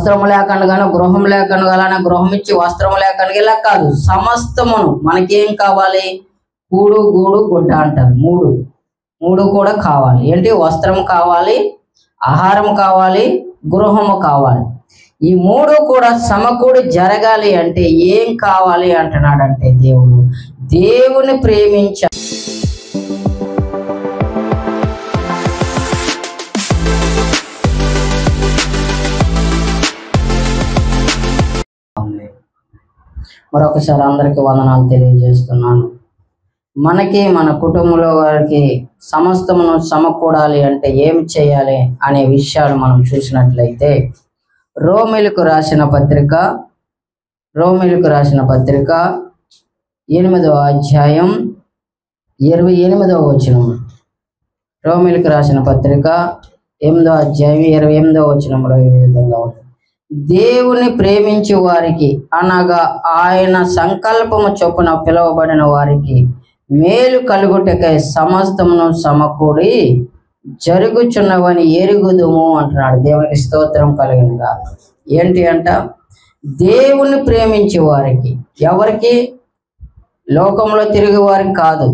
వస్త్రము లేకుండా గృహం లేకుండా అలానే గృహం ఇచ్చి వస్త్రము లేకుండా ఇలా కాదు, సమస్తమును. మనకేం కావాలి? కూడు గూడు గుడ్డ అంటారు. మూడు కూడా కావాలి. ఏంటి? వస్త్రం కావాలి, ఆహారం కావాలి, గృహము కావాలి. ఈ మూడు కూడా సమకూడి జరగాలి అంటే ఏం కావాలి అంటున్నాడంటే దేవుని ప్రేమించ మరొకసారి అందరికీ వందనాలు తెలియజేస్తున్నాను. మనకి మన కుటుంబంలో వారికి సమస్తమును సమకూడాలి అంటే ఏం చేయాలి అనే విషయాలు మనం చూసినట్లయితే రోమీయులకు రాసిన పత్రిక 8వ అధ్యాయం 28వ వచనం. రోమీయులకు రాసిన పత్రిక 8వ అధ్యాయం 28వ వచనంలో ఈ విధంగా ఉంది: దేవుని ప్రేమించే వారికి అనగా ఆయన సంకల్పము చొప్పున పిలువబడిన వారికి మేలు కలుగుటకై సమస్తమును సమకూడి జరుగుచున్నవని ఎరుగుదుము అంటున్నాడు. దేవునికి స్తోత్రం కలిగినగా. ఏంటి అంట? దేవుని ప్రేమించే వారికి. ఎవరికి? లోకంలో తిరిగే వారికి కాదు,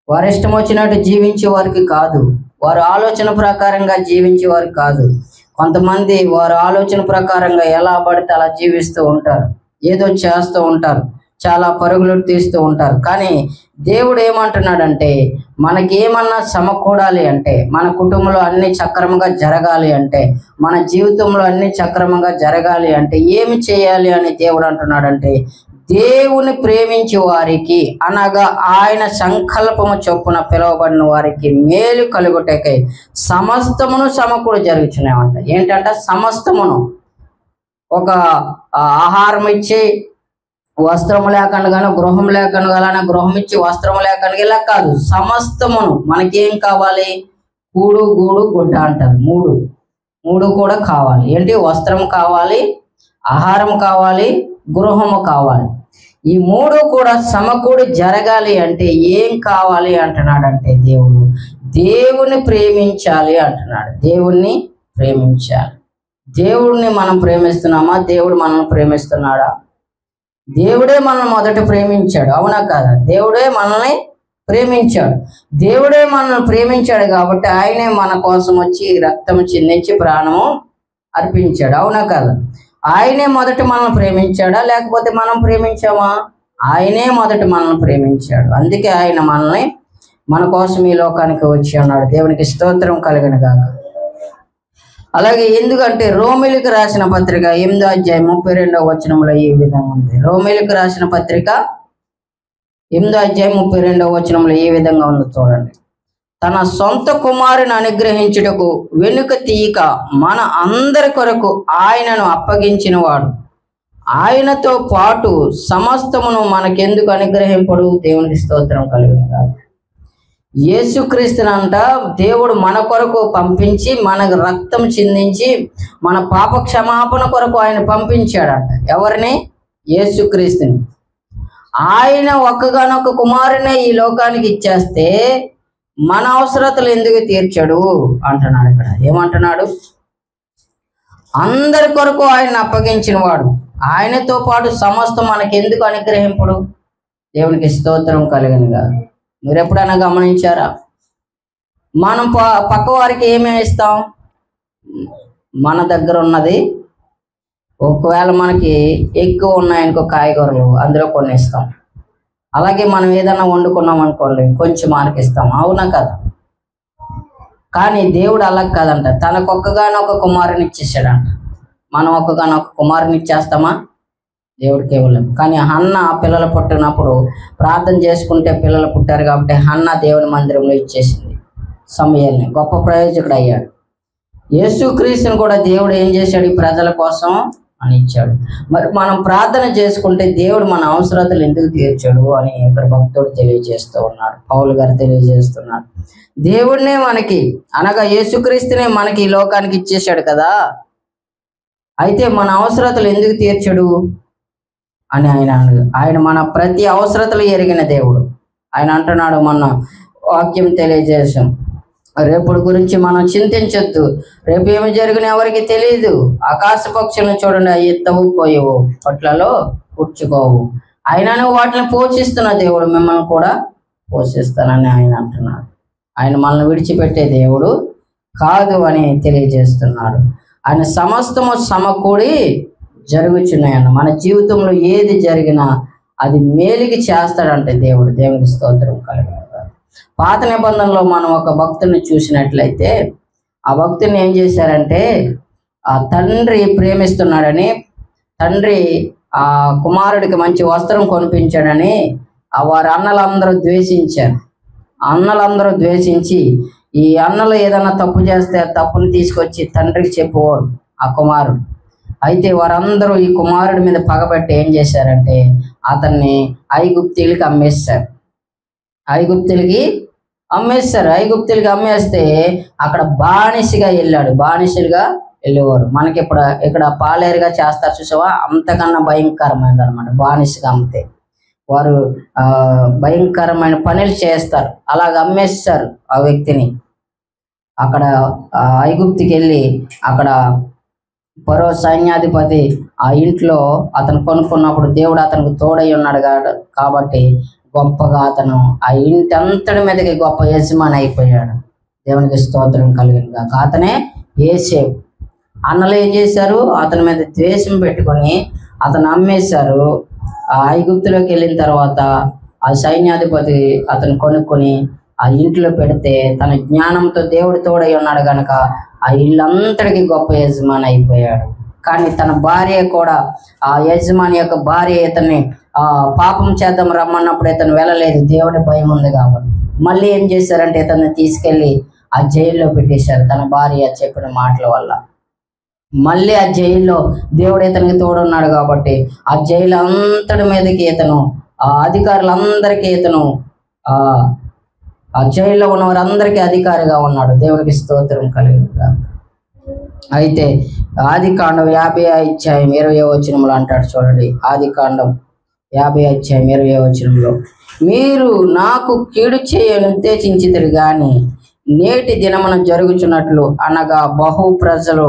వారి ఇష్టం వచ్చినట్టు జీవించే వారికి కాదు, వారు ఆలోచన ప్రకారంగా జీవించే వారికి కాదు. కొంతమంది వారు ఆలోచన ప్రకారంగా ఎలా పడితే అలా జీవిస్తూ ఉంటారు, ఏదో చేస్తూ ఉంటారు, చాలా పరుగులు తీస్తూ ఉంటారు. కానీ దేవుడు ఏమంటున్నాడంటే మనకి ఏమన్నా సమకూడాలి అంటే, మన కుటుంబంలో అన్ని సక్రమంగా జరగాలి అంటే, మన జీవితంలో అన్ని సక్రమంగా జరగాలి అంటే ఏమి చేయాలి అని దేవుడు అంటున్నాడంటే దేవుని ప్రేమించే వారికి అనగా ఆయన సంకల్పము చొప్పున పిలువబడిన వారికి మేలు కలుగుటకై సమస్తమును సమకూడి జరుగుతున్నాయంట. ఏంటంట? సమస్తమును. ఒక ఆహారం ఇచ్చి వస్త్రము లేకుండా గృహం లేకుండా అలానే గృహం ఇచ్చి వస్త్రము లేకుండా ఇలా కాదు, సమస్తమును. మనకేం కావాలి? కూడు గూడు గుడ్డ అంటారు. మూడు కూడా కావాలి. ఏంటి? వస్త్రం కావాలి, ఆహారం కావాలి, గృహము కావాలి. ఈ మూడు కూడా సమకూడి జరగాలి అంటే ఏం కావాలి అంటున్నాడంటే దేవుని ప్రేమించాలి అంటున్నాడు. దేవుణ్ణి ప్రేమించాలి. దేవుడిని మనం ప్రేమిస్తున్నామా? దేవుడు మనల్ని ప్రేమిస్తున్నాడా? దేవుడే మనల్ని మొదట ప్రేమించాడు, అవునా కాదా? దేవుడే మనల్ని ప్రేమించాడు. దేవుడే మనల్ని ప్రేమించాడు కాబట్టి ఆయనే మన కోసం వచ్చి రక్తం చిందించి ప్రాణము అర్పించాడు, అవునా కాదా? ఆయనే మొదట మనల్ని ప్రేమించాడా లేకపోతే మనం ప్రేమించామా? ఆయనే మొదట మనల్ని ప్రేమించాడు. అందుకే ఆయన మనల్ని మన కోసం ఈ లోకానికి వచ్చి ఉన్నాడు. దేవునికి స్తోత్రం కలిగిన గాక. అలాగే ఎందుకంటే రోమీయులకు రాసిన పత్రిక 8వ అధ్యాయం 32వ వచనంలో ఈ విధంగా ఉంది. రోమీయులకు రాసిన పత్రిక 8వ అధ్యాయం 32వ వచనంలో ఈ విధంగా ఉంది చూడండి: తన సొంత కుమారుని అనుగ్రహించుటకు వెనుక తీయక మన అందరి కొరకు ఆయనను అప్పగించిన వాడు ఆయనతో పాటు సమస్తమును మనకెందుకు అనుగ్రహింపడు? దేవునికి స్తోత్రం కలుగును. యేసుక్రీస్తునంట దేవుడు మన కొరకు పంపించి మనకు రక్తం చిందించి మన పాప క్షమాపణ కొరకు ఆయన పంపించాడంట. ఎవరిని? యేసుక్రీస్తుని. ఆయన ఒక్కగానొక్క కుమారునే ఈ లోకానికి ఇచ్చేస్తే మన అవసరతలు ఎందుకు తీర్చాడు అంటున్నాడు. ఇక్కడ ఏమంటున్నాడు? అందరి కొరకు ఆయన అప్పగించిన వాడు ఆయనతో పాటు సమస్తం మనకెందుకు అనుగ్రహింపుడు? దేవునికి స్తోత్రం కలిగినగా. మీరు ఎప్పుడైనా గమనించారా? మనం పక్క వారికి ఏమేమి ఇస్తాం? మన దగ్గర ఉన్నది. ఒకవేళ మనకి ఎక్కువ ఉన్నాయనుకో కాయగూరలు, అందులో కొన్ని ఇస్తాం. అలాగే మనం ఏదైనా వండుకున్నాం అనుకోండి, కొంచెం మనకి ఇస్తాం, అవునా కదా? కానీ దేవుడు అలా కాదంట. తనకొక్కగానొక్క కుమారుని ఇచ్చేసాడంట. మనం ఒక్కగానొక్క కుమారుని ఇచ్చేస్తామా? దేవుడికి ఇవ్వలేము. కానీ హన్న పిల్లలు పుట్టినప్పుడు ప్రార్థన చేసుకుంటే పిల్లలు పుట్టారు కాబట్టి హన్న దేవుని మందిరంలో ఇచ్చేసింది సమూయేలుని. గొప్ప ప్రయోజకుడు అయ్యాడు. యేసుక్రీస్తుని కూడా దేవుడు ఏం చేశాడు? ఈ ప్రజల కోసం అని ఇచ్చాడు. మరి మనం ప్రార్థన చేసుకుంటే దేవుడు మన అవసరతలు ఎందుకు తీర్చాడు అని ఇక్కడ భక్తుడు తెలియజేస్తూ ఉన్నాడు. పౌలు గారు తెలియజేస్తున్నాడు. దేవుడినే మనకి అనగా యేసుక్రీస్తునే మనకి ఈ లోకానికి ఇచ్చేశాడు కదా, అయితే మన అవసరతలు ఎందుకు తీర్చడు అని ఆయన మన ప్రతి అవసరతలు ఎరిగిన దేవుడు. ఆయన అంటున్నాడు, మన వాక్యం తెలియజేసాం రేపటి గురించి మనం చింతించొద్దు. రేపు ఏమి జరిగిన ఎవరికి తెలియదు. ఆకాశ పక్షులను చూడండి, అవి ఎత్తవు పోయవు, పొట్లలో కూర్చుకోవు, అయినా వాటిని పోషిస్తున్న దేవుడు మిమ్మల్ని కూడా పోషిస్తానని ఆయన అంటున్నాడు. ఆయన మనల్ని విడిచిపెట్టే దేవుడు కాదు అని తెలియజేస్తున్నాడు. ఆయన సమస్తము సమకూడి జరుగుచున్నాయన్న. మన జీవితంలో ఏది జరిగినా అది మేలుకి చేస్తాడంటే దేవుడు. దేవునికి స్తోత్రం కలుగును. పాత నిబంధనలో మనం ఒక భక్తుని చూసినట్లయితే ఆ భక్తుని ఏం చేశారంటే, ఆ తండ్రి ప్రేమిస్తున్నాడని, తండ్రి ఆ కుమారుడికి మంచి వస్త్రం కొనిపించాడని వారి అన్నలందరూ ద్వేషించారు. అన్నలందరూ ద్వేషించి ఈ అన్నలు ఏదైనా తప్పు చేస్తే ఆ తప్పుని తీసుకొచ్చి తండ్రికి చెప్పేవాడు ఆ కుమారుడు. అయితే వారందరూ ఈ కుమారుడి మీద పగబట్టి ఏం చేశారంటే అతన్ని ఐగుప్తీయులకి అమ్మేశారు. ఐగుప్తులకి అమ్మేస్తే అక్కడ బానిసగా వెళ్ళాడు. బానిసలుగా వెళ్ళేవారు. మనకి ఇక్కడ పాలేరుగా చేస్తారు చూసావా, అంతకన్నా భయంకరమైనది అనమాట. బానిసగా అమ్మితే వారు భయంకరమైన పనులు చేస్తారు. అలాగ అమ్మేస్తారు ఆ వ్యక్తిని. అక్కడ ఐగుప్తుకి వెళ్ళి అక్కడ ఫరో సైన్యాధిపతి ఆ ఇంట్లో అతను కొనుక్కున్నప్పుడు దేవుడు అతనికి తోడై ఉన్నాడు కాబట్టి గొప్పగా అతను ఆ ఇంటి అంతటి మీదకి గొప్ప యజమాని అయిపోయాడు. దేవునికి స్తోత్రం కలిగిన గాక. అతనే యోసేపు. అన్నలు ఏం చేశారు, అతని మీద ద్వేషం పెట్టుకొని అతను అమ్మేశారు. ఆ ఐగుప్తులోకి వెళ్ళిన తర్వాత ఆ సైన్యాధిపతి అతను కొనుక్కొని ఆ ఇంట్లో పెడితే తన జ్ఞానంతో దేవుడు తోడై ఉన్నాడు కనుక ఆ ఇల్లంతటికి గొప్ప యజమాని అయిపోయాడు. కానీ తన భార్య కూడా, ఆ యజమాని యొక్క భార్య ఇతన్ని పాపం చేద్దాం రమ్మన్నప్పుడు ఇతను వెళ్ళలేదు, దేవుని భయం ఉంది కాబట్టి. మళ్ళీ ఏం చేశారంటే ఇతన్ని తీసుకెళ్ళి ఆ జైల్లో పెట్టేశారు తన భార్య చెప్పిన మాటల వల్ల. మళ్ళీ ఆ జైల్లో దేవుడు ఇతనికి తోడున్నాడు కాబట్టి ఆ జైలు అంతటి మీదకి ఇతను, ఆ అధికారులందరికీ ఇతను ఆ జైల్లో ఉన్న వారందరికీ అధికారిగా ఉన్నాడు. దేవునికి స్తోత్రం కలిగిందా. అయితే ఆదికాండం 50:20 అంటాడు చూడండి. ఆదికాండం 50:20 మీరు నాకు కీడు చేయని ఉద్దేశించితురు గాని నేటి దినమున జరుగుచున్నట్లు అనగా బహు ప్రజలు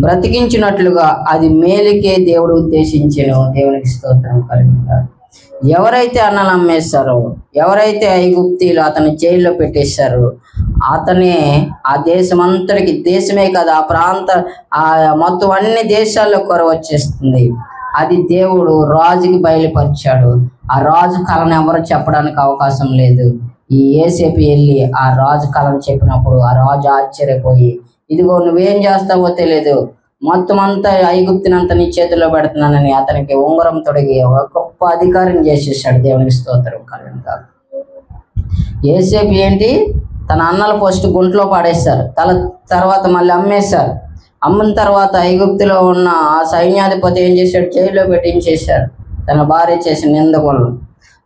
బ్రతికించినట్లుగా అది మేలుకే దేవుడు ఉద్దేశించెను. దేవునికి స్తోత్రం కలిగిందా. ఎవరైతే అన్నలు అమ్మేశారో, ఎవరైతే ఐగుప్తీయులు అతను జైల్లో పెట్టేశారో, అతనే ఆ దేశం అంతటికి, దేశమే కాదు ఆ ప్రాంత మొత్తం అన్ని దేశాల్లో కొరవ వచ్చేస్తుంది. అది దేవుడు రాజుకి బయలుపరిచాడు. ఆ రాజు కళను ఎవరు చెప్పడానికి అవకాశం లేదు. ఈ యోసేపు వెళ్ళి ఆ రాజు కళను చెప్పినప్పుడు ఆ రాజు ఆశ్చర్యపోయి, ఇదిగో నువ్వేం చేస్తావో తెలియదు, మొత్తం అంతా ఐగుప్తునంతా నీ చేతిలో పెడుతున్నానని అతనికి ఉంగరం తొడిగి ఒక గొప్ప అధికారం చేసేసాడు. దేవునికి స్తోత్రం కలుగును. యోసేపు ఏంటి, తన అన్నలు ఫస్ట్ గుంట్లో పాడేశారు, తర్వాత మళ్ళీ అమ్మేశారు. అమ్మిన తర్వాత ఐగుప్తులో ఉన్న ఆ సైన్యాధిపతి ఏం చేశాడు, జైల్లో పెట్టించేశాడు తన భార్య చేసిన నిందకులను.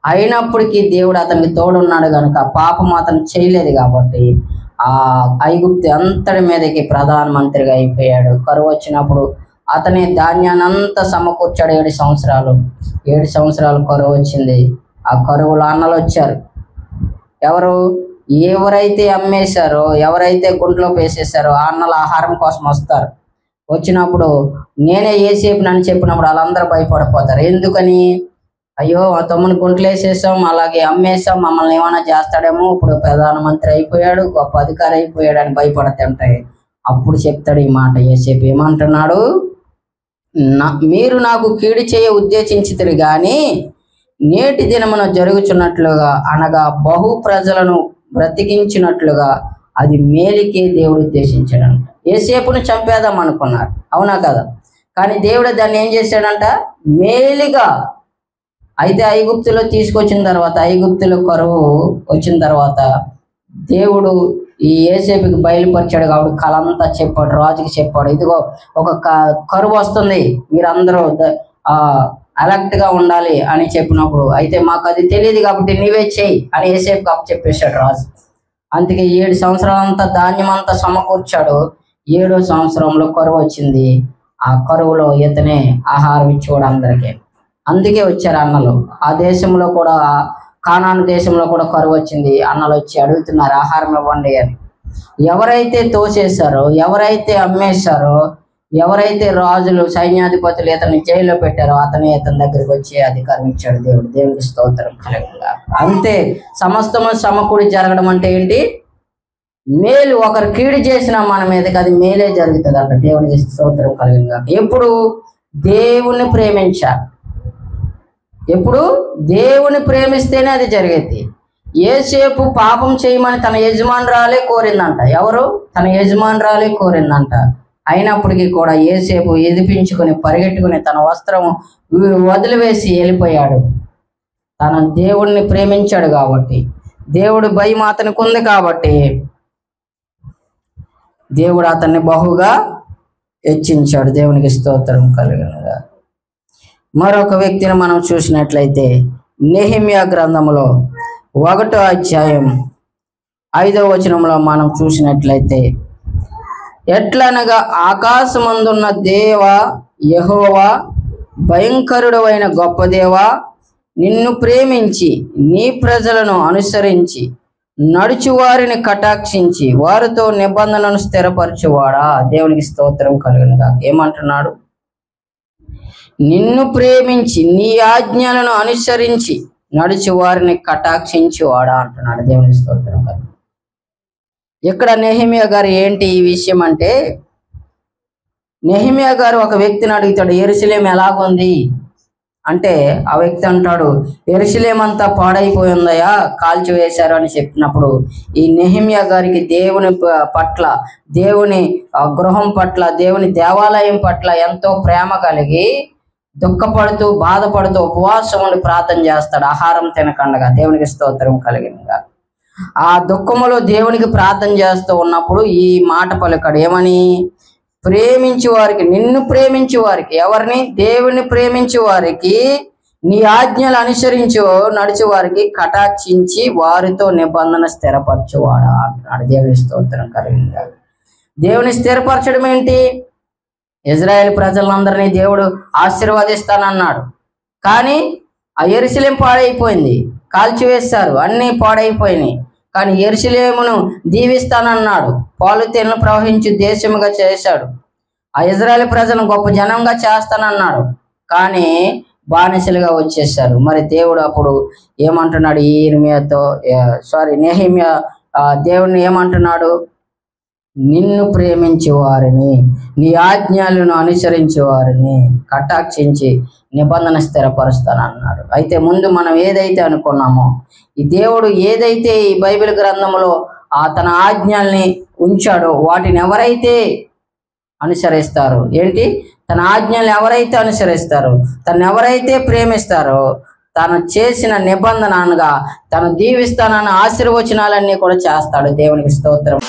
అయినప్పటికీ దేవుడు అతనికి తోడున్నాడు కనుక పాపం అతను చేయలేదు కాబట్టి ఆ ఐగుప్తు అంతటి మీదకి ప్రధానమంత్రిగా అయిపోయాడు. కరువు వచ్చినప్పుడు అతని ధాన్యాన్ని అంతా సమకూర్చాడు. 7 సంవత్సరాలు కరువు వచ్చింది. ఆ కరువులో అన్నలు వచ్చారు. ఎవరైతే అమ్మేశారో, ఎవరైతే గుంట్లో వేసేసారో ఆ అన్నలు ఆహారం కోసం వస్తారు. వచ్చినప్పుడు నేనే యోసేపుని అని చెప్పినప్పుడు వాళ్ళందరూ భయపడిపోతారు. ఎందుకని, అయ్యో ఆ తమ్ముని గుంట్లో వేసేసాం, అలాగే అమ్మేసాం, మమ్మల్ని ఏమైనా చేస్తాడేమో, ఇప్పుడు ప్రధానమంత్రి అయిపోయాడు, గొప్ప అధికారి అయిపోయాడు అని భయపడుతుంటాయి. అప్పుడు చెప్తాడు ఈ మాట యోసేపు. ఏమంటున్నాడు, మీరు నాకు కీడు చేయ ఉద్దేశించితురు గాని నేటి దినమున జరుగుచున్నట్లుగా అనగా బహు ప్రజలను బ్రతికించినట్లుగా అది మేలుకే దేవుడు ఉద్దేశించాడంట. యోసేపును చంపేద్దాం అనుకున్నారు, అవునా కదా, కానీ దేవుడు దాన్ని ఏం చేశాడంట, మేలుగా. అయితే ఐగుప్తులో తీసుకొచ్చిన తర్వాత, ఐగుప్తులో కరువు వచ్చిన తర్వాత దేవుడు ఈ యోసేపుకి బయలుపరిచాడు కాబట్టి కలంతా చెప్పాడు, రాజుకి చెప్పాడు, ఇదిగో ఒక కరువు వస్తుంది, మీరందరూ అలర్ట్గా ఉండాలి అని చెప్పినప్పుడు, అయితే మాకు అది తెలియదు కాబట్టి నీవే చెయ్యి అని యోసేపుకి అప్పచెప్పేశాడు రాజు. అందుకే 7 సంవత్సరాలంతా ధాన్యం అంతా సమకూర్చాడు. 7వ సంవత్సరంలో కరువు వచ్చింది. ఆ కరువులో ఇతనే ఆహారం ఇచ్చేవాడు అందరికీ. అందుకే వచ్చారు అన్నలు. ఆ దేశంలో కూడా కానాను దేశంలో కూడా కరువు వచ్చింది. అన్నలు వచ్చి అడుగుతున్నారు ఆహారం ఇవ్వండి అని. ఎవరైతే తోసేశారో, ఎవరైతే అమ్మేశారో, ఎవరైతే రాజులు సైన్యాధిపతులు ఇతన్ని జైల్లో పెట్టారో ఇతని దగ్గరికి వచ్చి అధికారం ఇచ్చాడు దేవుడు. దేవునికి స్తోత్రం కలుగునుగా. అంతే, సమస్తము సమకూడి జరగడం అంటే ఏంటి? మేలు. ఒకరు కీడు చేసినా మన మీదకి అది మేలే జరుగుతుంది అంట. దేవునికి స్తోత్రం కలుగునుగా. ఎప్పుడు దేవుణ్ణి ప్రేమించాలి. ఎప్పుడు దేవుని ప్రేమిస్తేనే అది జరిగేది. యేసేపు పాపం చేయమని తన యజమానురాలే కోరిందంట. ఎవరు? తన యజమానురాలే కోరిందంట. అయినప్పటికీ కూడా యేసేపు ఎదిపించుకుని పరిగెట్టుకుని తన వస్త్రం వదిలివేసి వెళ్ళిపోయాడు. తన దేవుణ్ణి ప్రేమించాడు కాబట్టి, దేవుడు భయం అతనికి ఉంది కాబట్టి దేవుడు అతన్ని బహుగా హెచ్చించాడు. దేవునికి స్తోత్రం కలుగునుగా. మరొక వ్యక్తిని మనం చూసినట్లయితే నెహెమ్యా గ్రంథములో 1వ అధ్యాయం 5వ వచనంలో మనం చూసినట్లయితే, ఎట్లనగా ఆకాశమందున్న దేవ యెహోవా, భయంకరుడు అయిన గొప్ప దేవా, నిన్ను ప్రేమించి నీ ప్రజలను అనుసరించి నడుచువారిని కటాక్షించి వారితో నిబంధనను స్థిరపరచువాడా. దేవునికి స్తోత్రం కలుగునుగా. ఏమంటున్నాడు? నిన్ను ప్రేమించి నీ ఆజ్ఞలను అనుసరించి నడిచి వారిని కటాక్షించి వాడా అంటున్నాడు. దేవునికి స్తోత్రం. ఇక్కడ నెహెమ్యా గారు ఏంటి ఈ విషయం అంటే, నెహెమ్యా గారు ఒక వ్యక్తిని అడుగుతాడు, యెరూషలేము ఎలాగుంది అంటే, ఆ వ్యక్తి అంటాడు, యెరూషలేము అంతా పాడైపోయిందయా, కాల్చివేశారు అని చెప్పినప్పుడు ఈ నెహెమ్యా గారికి దేవుని పట్ల, దేవుని గృహం పట్ల, దేవుని దేవాలయం పట్ల ఎంతో ప్రేమ కలిగి దుఃఖపడుతూ బాధపడుతూ ఉపవాసం ఉండి ప్రార్థన చేస్తాడు, ఆహారం తినకండగా. దేవునికి స్తోత్రం కలిగినగా. ఆ దుఃఖములో దేవునికి ప్రార్థన చేస్తూ ఉన్నప్పుడు ఈ మాట పలికాడు. ఏమని? ప్రేమించు వారికి, నిన్ను ప్రేమించు వారికి, ఎవరిని? దేవుని ప్రేమించు వారికి, నీ ఆజ్ఞలు అనుసరించు నడిచి వారికి కటాక్షించి వారితో నిబంధన స్థిరపరచువాడా అంటున్నాడు. దేవుని స్తోత్రం కలిగినగా. దేవుని స్థిరపరచడం ఏంటి? ఇజ్రాయేల్ ప్రజలందరినీ దేవుడు ఆశీర్వదిస్తానన్నాడు. కానీ ఆ యెరూషలేము పాడైపోయింది, కాల్చివేశారు, అన్నీ పాడైపోయినాయి. కానీ యెరూషలేమును దీవిస్తానన్నాడు, పాలు తేనెలు ప్రవహించి దేశముగా చేశాడు. ఆ ఇజ్రాయేల్ ప్రజలను గొప్ప జనంగా చేస్తానన్నాడు. కానీ బానిసలుగా వచ్చేసారు. మరి దేవుడు అప్పుడు ఏమంటున్నాడు? నెహెమ్యా దేవుడిని ఏమంటున్నాడు? నిన్ను ప్రేమించే వారిని, నీ ఆజ్ఞలను అనుసరించే వారిని కటాక్షించి నిబంధన స్థిరపరుస్తానన్నాడు. అయితే ముందు మనం ఏదైతే అనుకున్నామో, ఈ దేవుడు ఏదైతే ఈ బైబిల్ గ్రంథంలో తన ఆజ్ఞల్ని ఉంచాడో వాటిని ఎవరైతే అనుసరిస్తారో, ఏంటి? తన ఆజ్ఞల్ని ఎవరైతే అనుసరిస్తారో, తను ఎవరైతే ప్రేమిస్తారో, తను చేసిన నిబంధన అనగా తను దీవిస్తానన్న ఆశీర్వచనాలన్నీ కూడా చేస్తాడు. దేవునికి స్తోత్రం.